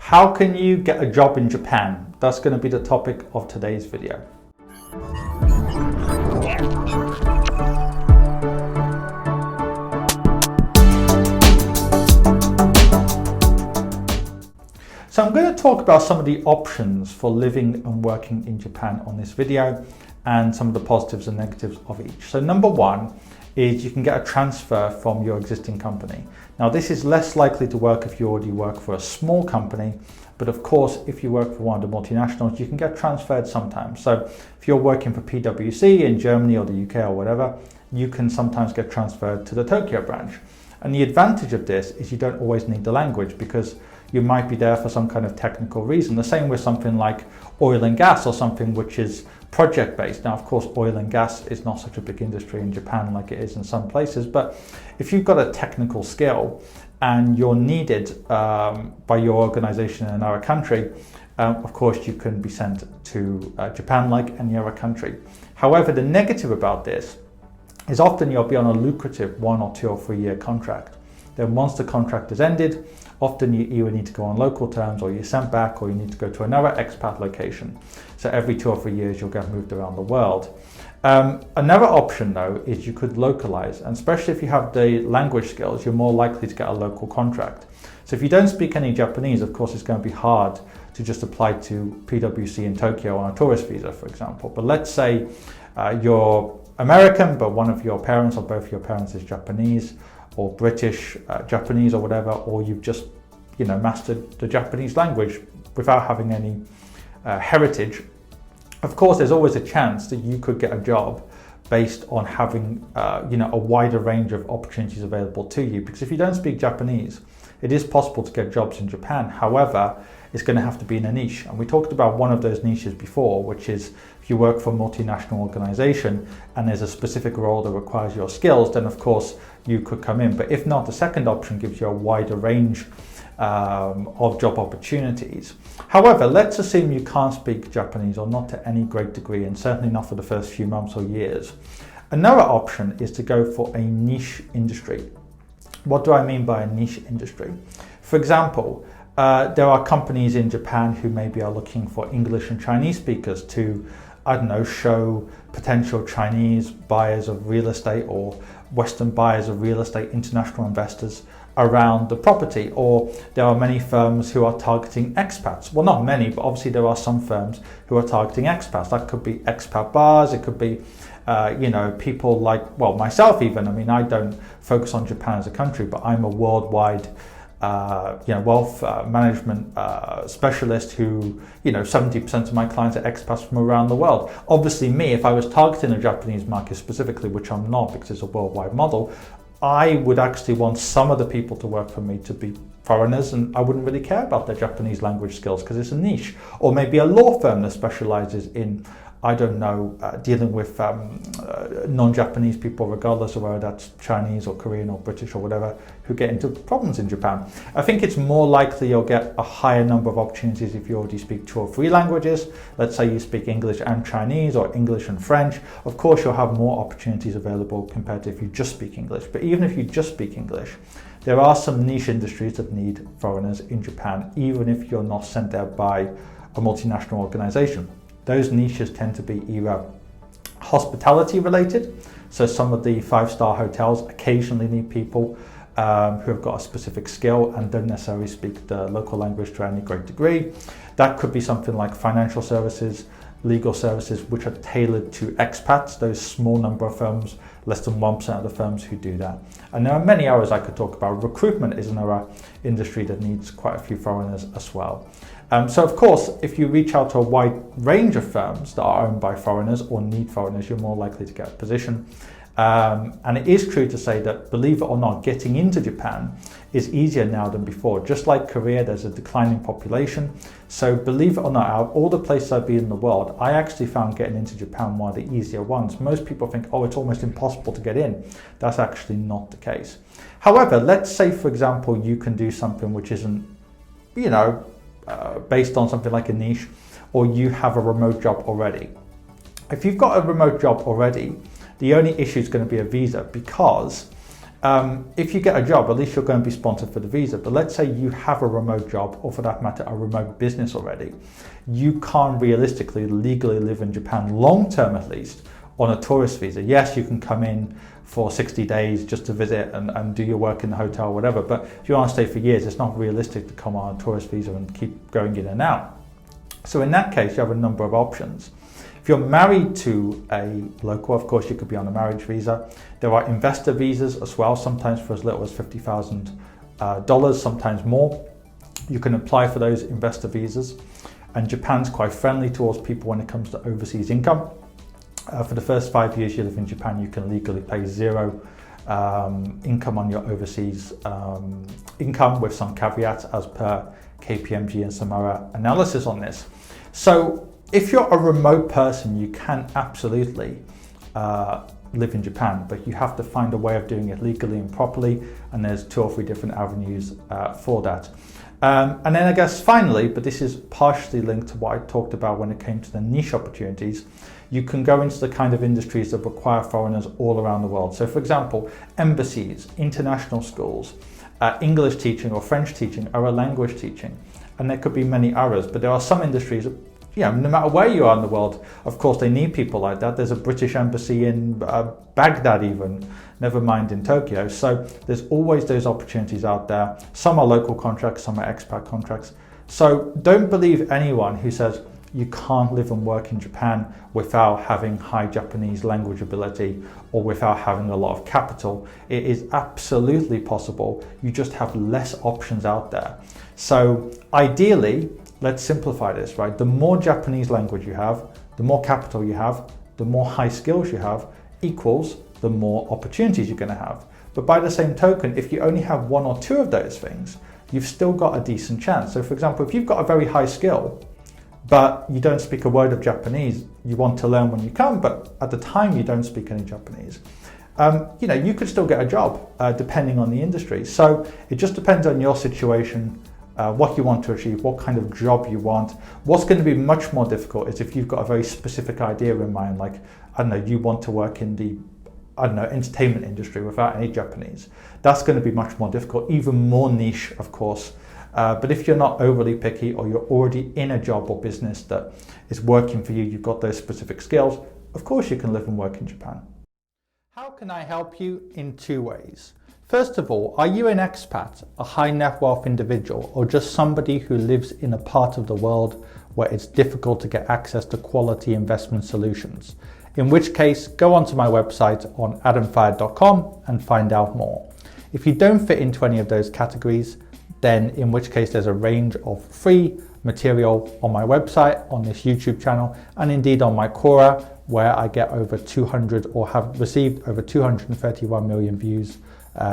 How can you get a job in Japan? That's going to be the topic of today's video. So I'm going to talk about some of the options for living and working in Japan on this video and some of the positives and negatives of each. So number one is you can get a transfer from your existing company. Now this is less likely to work if you already work for a small company, but of course if you work for one of the multinationals you can get transferred sometimes. So if you're working for PwC in Germany or the UK or whatever, you can sometimes get transferred to the Tokyo branch. And the advantage of this is you don't always need the language because you might be there for some kind of technical reason. The same with something like oil and gas or something which is project-based. Now, of course, oil and gas is not such a big industry in Japan like it is in some places, but if you've got a technical skill and you're needed by your organization in another country, of course, you can be sent to Japan like any other country. However, the negative about this is often you'll be on a lucrative 1 or 2 or 3 year contract. Then once the contract is ended, often you either need to go on local terms or you're sent back or you need to go to another expat location. So every 2 or 3 years you'll get moved around the world. Another option though is you could localize, and especially if you have the language skills, you're more likely to get a local contract. So if you don't speak any Japanese, of course it's going to be hard to just apply to PwC in Tokyo on a tourist visa, for example. But let's say you're American, but one of your parents or both your parents is Japanese, or British, Japanese or whatever, or you've just mastered the Japanese language without having any heritage. Of course, there's always a chance that you could get a job based on having a wider range of opportunities available to you. Because if you don't speak Japanese, it is possible to get jobs in Japan. However, it's going to have to be in a niche. And we talked about one of those niches before, which is if you work for a multinational organization and there's a specific role that requires your skills, then of course you could come in. But if not, the second option gives you a wider range of job opportunities. However, let's assume you can't speak Japanese, or not to any great degree, and certainly not for the first few months or years. Another option is to go for a niche industry. What do I mean by a niche industry? For example, there are companies in Japan who maybe are looking for English and Chinese speakers to, show potential Chinese buyers of real estate or Western buyers of real estate, international investors around the property. Or there are many firms who are targeting expats. Well, not many, but obviously there are some firms who are targeting expats. That could be expat bars, it could be people like, myself even. I mean, I don't focus on Japan as a country, but I'm a worldwide wealth management specialist who, 70% of my clients are expats from around the world. Obviously me, if I was targeting the Japanese market specifically, which I'm not because it's a worldwide model, I would actually want some of the people to work for me to be foreigners, and I wouldn't really care about their Japanese language skills because it's a niche. Or maybe a law firm that specializes in dealing with non-Japanese people, regardless of whether that's Chinese or Korean or British or whatever, who get into problems in Japan. I think it's more likely you'll get a higher number of opportunities if you already speak 2 or 3 languages. Let's say you speak English and Chinese, or English and French. Of course, you'll have more opportunities available compared to if you just speak English. But even if you just speak English, there are some niche industries that need foreigners in Japan, even if you're not sent there by a multinational organization. Those niches tend to be either hospitality related, so some of the 5-star hotels occasionally need people who have got a specific skill and don't necessarily speak the local language to any great degree. That could be something like financial services, legal services, which are tailored to expats, those small number of firms, less than 1% of the firms who do that. And there are many others I could talk about. Recruitment is another industry that needs quite a few foreigners as well. So of course, if you reach out to a wide range of firms that are owned by foreigners or need foreigners, you're more likely to get a position. And it is true to say that, believe it or not, getting into Japan is easier now than before. Just like Korea, there's a declining population. So believe it or not, out of all the places I've been in the world, I actually found getting into Japan one of the easier ones. Most people think, it's almost impossible to get in. That's actually not the case. However, let's say, for example, you can do something which isn't, based on something like a niche, or you have a remote job already. If you've got a remote job already, the only issue is going to be a visa, because If you get a job, at least you're going to be sponsored for the visa. But let's say you have a remote job, or for that matter, a remote business already. You can't realistically, legally live in Japan, long term at least, on a tourist visa. Yes, you can come in for 60 days just to visit and do your work in the hotel, whatever. But if you want to stay for years, it's not realistic to come on a tourist visa and keep going in and out. So in that case, you have a number of options. If you're married to a local, of course, you could be on a marriage visa. There are investor visas as well, sometimes for as little as $50,000, sometimes more. You can apply for those investor visas. And Japan's quite friendly towards people when it comes to overseas income. For the first 5 years you live in Japan, you can legally pay zero income on your overseas income, with some caveats as per KPMG and some other analysis on this. So if you're a remote person, you can absolutely live in Japan, but you have to find a way of doing it legally and properly, and there's 2 or 3 different avenues for that. And then I guess finally, but this is partially linked to what I talked about when it came to the niche opportunities, you can go into the kind of industries that require foreigners all around the world. So for example, embassies, international schools, English teaching or French teaching, or language teaching, and there could be many others, but there are some industries, no matter where you are in the world, of course they need people like that. There's a British embassy in Baghdad even, never mind in Tokyo. So there's always those opportunities out there. Some are local contracts, some are expat contracts. So don't believe anyone who says you can't live and work in Japan without having high Japanese language ability or without having a lot of capital. It is absolutely possible. You just have less options out there. So ideally, let's simplify this, right? The more Japanese language you have, the more capital you have, the more high skills you have, equals the more opportunities you're going to have. But by the same token, if you only have 1 or 2 of those things, you've still got a decent chance. So for example, if you've got a very high skill, but you don't speak a word of Japanese, you want to learn when you can, but at the time you don't speak any Japanese, you could still get a job depending on the industry. So it just depends on your situation, what you want to achieve, what kind of job you want. What's going to be much more difficult is if you've got a very specific idea in mind, like, I don't know, you want to work in the, entertainment industry without any Japanese. That's going to be much more difficult, even more niche, of course. But if you're not overly picky, or you're already in a job or business that is working for you, you've got those specific skills, of course you can live and work in Japan. How can I help you? In 2 ways. First of all, are you an expat, a high net wealth individual, or just somebody who lives in a part of the world where it's difficult to get access to quality investment solutions? In which case, go onto my website on adamfayed.com and find out more. If you don't fit into any of those categories, then in which case there's a range of free material on my website, on this YouTube channel, and indeed on my Quora, where I get over 200 or have received over 231 million views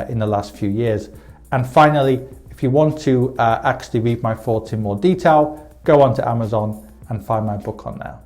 in the last few years. And finally, if you want to actually read my thoughts in more detail, go onto Amazon and find my book on there.